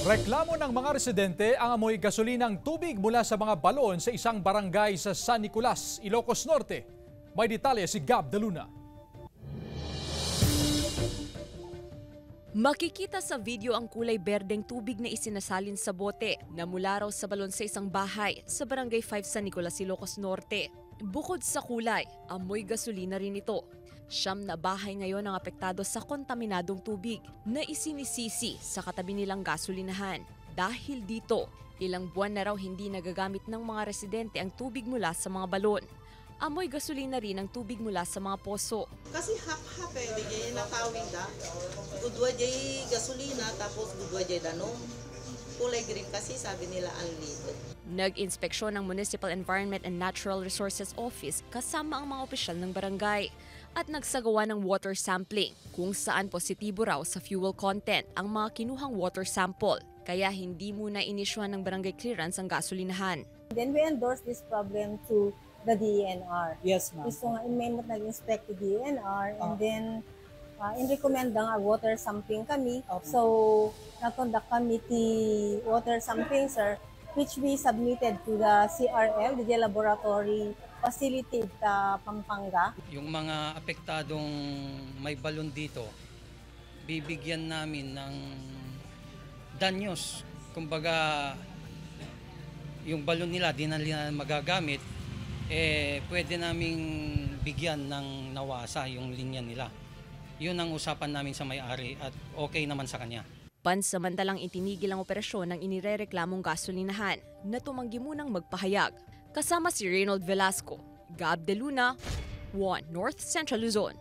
Reklamo ng mga residente ang amoy gasolinang tubig mula sa mga balon sa isang barangay sa San Nicolas, Ilocos Norte. May detalye si Gab de Luna. Makikita sa video ang kulay berdeng tubig na isinasalin sa bote na mula raw sa balon sa isang bahay sa Barangay 5 San Nicolas, Ilocos Norte. Bukod sa kulay, amoy gasolina rin ito. 9 na bahay ngayon ang apektado sa kontaminadong tubig na isinisisi sa katabi nilang gasolinahan. Dahil dito, ilang buwan na raw hindi nagagamit ng mga residente ang tubig mula sa mga balon. Amoy gasolina rin ang tubig mula sa mga poso. Kasi hap-hap di jay natawid da. Gudwa jay gasolina tapos gudwa jay danom. Kulay green kasi sabi nila unleaded. Nag-inspeksyon ng Municipal Environment and Natural Resources Office kasama ang mga opisyal ng barangay at nagsagawa ng water sampling kung saan positibo raw sa fuel content ang mga kinuhang water sample. Kaya hindi muna inisyuhan ng barangay clearance ang gasolinahan. Then we endorse this problem to the DENR. Yes, ma'am. Gusto nga i-main nag-inspect the DENR and then in-recommend nga water sampling kami. Okay. So, na-conduct kami the water sampling, sir, which we submitted to the CRL, the laboratory facility sa Pampanga. Yung mga apektadong may balon dito, bibigyan namin ng danyos. Kumbaga, yung balon nila, di na nila magagamit, pwede naming bigyan ng nawasa yung linya nila. Yun ang usapan namin sa may-ari at okay naman sa kanya. Pansamantalang itinigil ang operasyon ng inirereklamong gasolinahan na tumanggi munang magpahayag. Kasama si Reynold Velasco, Gab de Luna, 1 North Central Luzon.